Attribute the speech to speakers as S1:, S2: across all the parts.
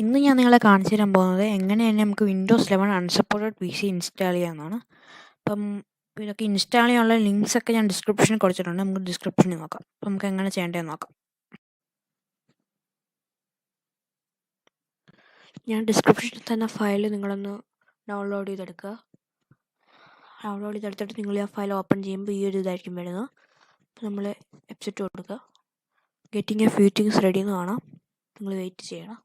S1: ഇന്ന് ഞാൻ നിങ്ങളെ കാണിച്ചു തരാൻ പോകുന്നത് എങ്ങനെയാണ് നമുക്ക് വിൻഡോസ് 11 അൺസപ്പോർട്ടഡ് PC ഇൻസ്റ്റാൾ ചെയ്യാമെന്നാണ്. അപ്പം ഇതൊക്കെ ഇൻസ്റ്റാൾ ചെയ്യാനുള്ള ലിങ്ക്സൊക്കെ ഞാൻ ഡിസ്ക്രിപ്ഷനിൽ കൊടുത്തിട്ടുണ്ട്. നമുക്ക് ഡിസ്ക്രിപ്ഷനിൽ നോക്കാം. അപ്പം നമുക്ക് എങ്ങനെ ചെയ്യേണ്ടതെന്ന് നോക്കാം. ഞാൻ ഡിസ്ക്രിപ്ഷനിൽ തന്നെ ഫയൽ നിങ്ങളൊന്ന് ഡൗൺലോഡ് ചെയ്തെടുക്കുക. ഡൗൺലോഡ് ചെയ്തെടുത്തിട്ട് നിങ്ങൾ ആ ഫയൽ ഓപ്പൺ ചെയ്യുമ്പോൾ ഈ ഒരു ഇതായിരിക്കും വരുന്നത്. അപ്പോൾ നമ്മൾ വെബ്സൈറ്റ് കൊടുക്കുക. Getting A few things ready എന്ന് കാണാം. നിങ്ങൾ വെയിറ്റ് ചെയ്യണം.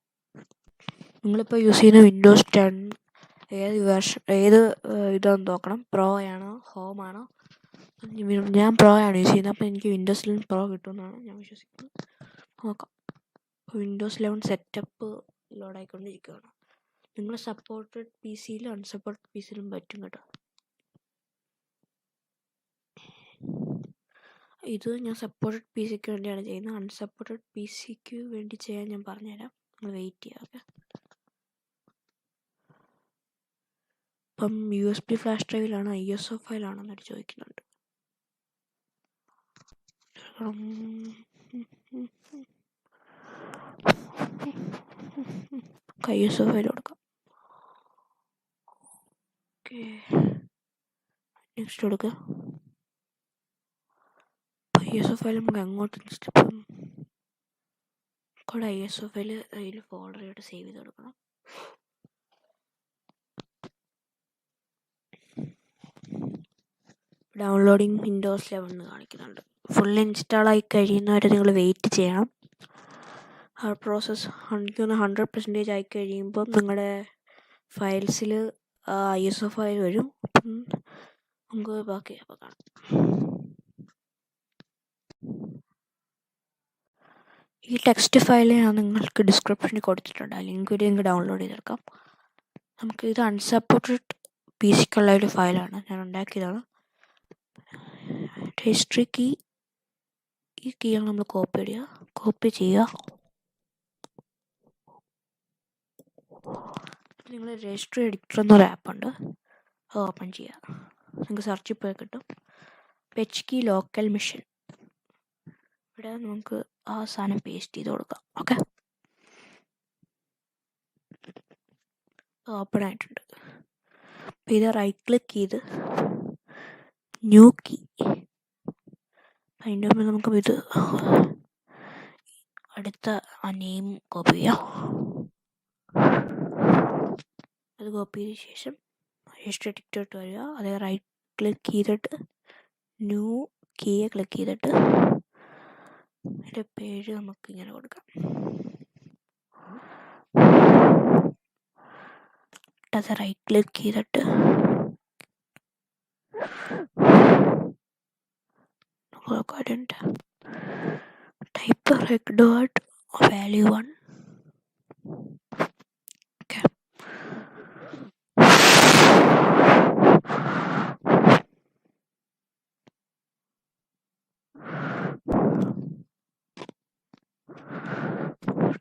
S1: നിങ്ങളിപ്പോൾ യൂസ് ചെയ്യുന്ന വിൻഡോസ് 10 ഏത് ഇതാണെന്ന് നോക്കണം. പ്രോ ആണോ ഹോം ആണോ? ഞാൻ പ്രോ ആണ് യൂസ് ചെയ്യുന്നത്. അപ്പോൾ എനിക്ക് വിൻഡോസ് 11 പ്രോ കിട്ടുമെന്നാണ് ഞാൻ വിശ്വസിക്കുന്നത്. നോക്കാം. അപ്പോൾ വിൻഡോസ് 11 സെറ്റപ്പ് ലോഡായിക്കൊണ്ടിരിക്കുകയാണ്. നിങ്ങൾ സപ്പോർട്ടഡ് പി സിയിലും അൺസപ്പോർട്ടഡ് പി സിയിലും പറ്റും കേട്ടോ. ഇത് ഞാൻ സപ്പോർട്ടഡ് പി സിക്ക് വേണ്ടിയാണ് ചെയ്യുന്നത്. അൺസപ്പോർട്ടഡ് പി സിക്ക് വേണ്ടി ചെയ്യാൻ ഞാൻ പറഞ്ഞുതരാം. നിങ്ങൾ വെയിറ്റ് ചെയ്യുക. ഓക്കെ. ഇപ്പം USB ഫ്ലാഷ് ഡ്രൈവിലാണ് ISO ഫയലാണെന്നൊരു ചോദിക്കുന്നുണ്ട്. ISO ഫയൽ കൊടുക്കാം. ഓക്കെ, നെക്സ്റ്റ് കൊടുക്കുക. ISO ഫയൽ നമുക്ക് അങ്ങോട്ട് ഇപ്പം കൂടെ ISO ഫയൽ അതിൽ ഫോൾഡറായിട്ട് സേവ് ചെയ്ത് കൊടുക്കണം. ഡൗൺലോഡിങ് വിൻഡോസ് 11 കാണിക്കുന്നുണ്ട്. ഫുൾ ഇൻസ്റ്റാൾ ആയി കഴിയുന്നവരെ നിങ്ങൾ വെയിറ്റ് ചെയ്യണം. ആ പ്രോസസ്സ് 100% ആയി കഴിയുമ്പം നിങ്ങളുടെ ഫയൽസിൽ ISO ഫയൽ വരും. അപ്പം നമുക്ക് ബാക്കി അപ്പോൾ കാണാം. ഈ ടെക്സ്റ്റ് ഫയൽ ഞാൻ നിങ്ങൾക്ക് ഡിസ്ക്രിപ്ഷനിൽ കൊടുത്തിട്ടുണ്ട്. ആ ലിങ്ക് വഴി നിങ്ങൾക്ക് ഡൗൺലോഡ് ചെയ്തെടുക്കാം. നമുക്ക് ഇത് അൺസപ്പോർട്ടഡ് പി സിക്കുള്ള ഒരു ഫയലാണ്, ഞാൻ ഉണ്ടാക്കിയതാണ്. ഹിസ്റ്ററി കീ, ഈ കീയാണ് നമ്മൾ കോപ്പി ചെയ്യുക. നിങ്ങൾ രജിസ്റ്റർ എഡിറ്റർ എന്നൊരു ആപ്പുണ്ട്, അത് ഓപ്പൺ ചെയ്യുക. നിങ്ങൾക്ക് സെർച്ചിൽ പോയി കിട്ടും. Techy local machine. ഇവിടെ നമുക്ക് ആ സാധനം പേസ്റ്റ് ചെയ്ത് കൊടുക്കാം. ഓക്കെ, ഓപ്പൺ ആയിട്ടുണ്ട്. അപ്പോൾ ഇത് റൈറ്റ് ക്ലിക്ക് ചെയ്ത് ന്യൂ കീ, അതിൻ്റെ മുമ്പ് നമുക്ക് ഇത് അടുത്ത ആ നെയിം കോപ്പി ചെയ്യാം. അത് കോപ്പി ചെയ്ത ശേഷം രജിസ്റ്റർ എഡിറ്ററിലോട്ട് വരിക. അതേ റൈറ്റ് ക്ലിക്ക് ചെയ്തിട്ട് ന്യൂ കീയെ ക്ലിക്ക് ചെയ്തിട്ട് അതിൻ്റെ പേര് നമുക്ക് ഇങ്ങനെ കൊടുക്കാം. അത് റൈറ്റ് ക്ലിക്ക് ചെയ്തിട്ട് type reg dot value 1. Okay,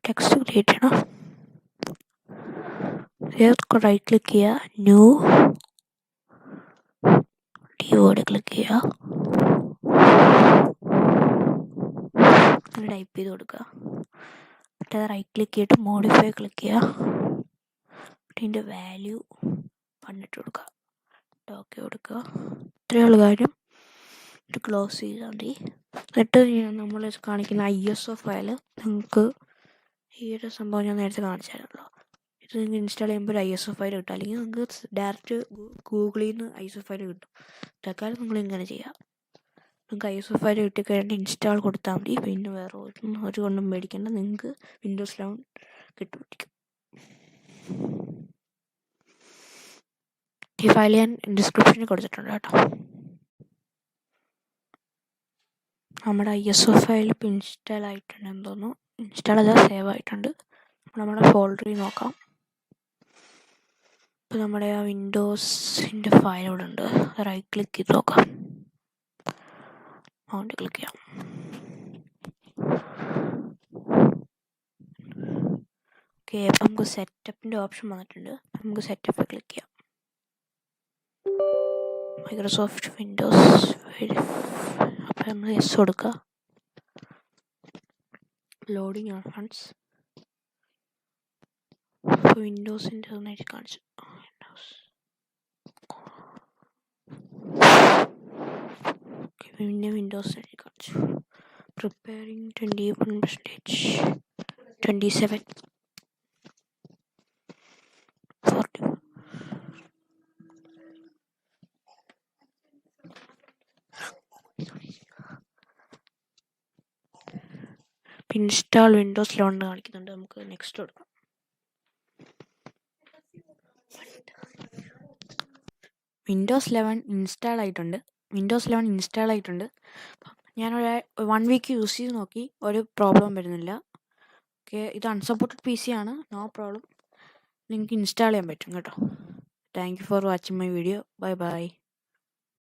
S1: text create ചെയ്യണം. റൈറ്റ് ക്ലിക്ക് ചെയ്യുക, ന്യൂ കീബോർഡ് ക്ലിക്ക് ചെയ്യുക, ടൈപ്പ് ചെയ്ത് കൊടുക്കുക. എന്നിട്ട് റൈറ്റ് ക്ലിക്ക് ചെയ്തിട്ട് മോഡിഫൈ ക്ലിക്ക് ചെയ്യുക. ഇതിൻ്റെ വാല്യൂ 1 ഇട്ട് കൊടുക്കുക. ഓക്കെ കൊടുക്കുക. ഇത്രയുള്ള കാര്യം. ഇത് ക്ലോസ് ചെയ്താൽ മതി. എന്നിട്ട് നമ്മൾ കാണിക്കുന്ന ISO ഫയൽ നിങ്ങൾക്ക് ഈ ഒരു സംഭവം ഞാൻ നേരത്തെ കാണിച്ചായിരുന്നല്ലോ, ഇത് നിങ്ങൾ ഇൻസ്റ്റാൾ ചെയ്യുമ്പോൾ ഒരു ISO ഫയൽ കിട്ടും. അല്ലെങ്കിൽ നിങ്ങൾക്ക് ഡയറക്റ്റ് ഗൂഗിളിൽ നിന്ന് ISO ഫയൽ കിട്ടും. തൽക്കാലം നിങ്ങൾ ഇങ്ങനെ ചെയ്യാം. നിങ്ങൾക്ക് ISO ഫയൽ കിട്ടിക്കഴിഞ്ഞിട്ട് ഇൻസ്റ്റാൾ കൊടുത്താൽ മതി. പിന്നെ വേറെ ഒരു കൊണ്ടും മേടിക്കേണ്ട, നിങ്ങൾക്ക് വിൻഡോസ് 11 കിട്ടുമായിരിക്കും. ഈ ഫയൽ ഞാൻ ഡിസ്ക്രിപ്ഷനിൽ കൊടുത്തിട്ടുണ്ട് കേട്ടോ. നമ്മുടെ ISO ഫയൽ ഇപ്പോൾ ഇൻസ്റ്റാൾ ആയിട്ടുണ്ടെന്ന് തോന്നുന്നു. ഇൻസ്റ്റാൾ അല്ല, സേവ് ആയിട്ടുണ്ട്. നമ്മുടെ ഫോൾഡറിൽ നോക്കാം. ഇപ്പോൾ നമ്മുടെ ആ വിൻഡോസിൻ്റെ ഫയൽ ഇവിടെ ഉണ്ട്. റൈറ്റ് ക്ലിക്ക് ചെയ്ത് നോക്കാം. അതുകൊണ്ട് ക്ലിക്ക് ചെയ്യാം. ഓക്കെ, അപ്പം നമുക്ക് സെറ്റപ്പിൻ്റെ ഓപ്ഷൻ വന്നിട്ടുണ്ട്. നമുക്ക് സെറ്റപ്പ് ക്ലിക്ക് ചെയ്യാം. മൈക്രോസോഫ്റ്റ് വിൻഡോസ് അപ്പം നമ്മൾ യെസ് കൊടുക്കുക. ലോഡിങ് ആണ് ഫ്രണ്ട്സ്. വിൻഡോസിൻ്റെ ഒന്നായിട്ട് കാണിച്ചു. പിന്നെ വിൻഡോസ് കാണിച്ചു. പ്രിപ്പയറിംഗ് 21%, 27, 40. ഇൻസ്റ്റാൾ വിൻഡോസ് 11 കാണിക്കുന്നുണ്ട്. നമുക്ക് നെക്സ്റ്റ് കൊടുക്കാം. വിൻഡോസ് 11 ഇൻസ്റ്റാൾ ആയിട്ടുണ്ട്. ഞാനൊരു 1 വീക്ക് യൂസ് ചെയ്ത് നോക്കി, ഒരു പ്രോബ്ലം വരുന്നില്ല. ഓക്കെ, ഇത് അൺസപ്പോർട്ടഡ് PC ആണ്, നോ പ്രോബ്ലം. നിങ്ങൾക്ക് ഇൻസ്റ്റാൾ ചെയ്യാൻ പറ്റും കേട്ടോ. Thank you for watching my video. Bye bye.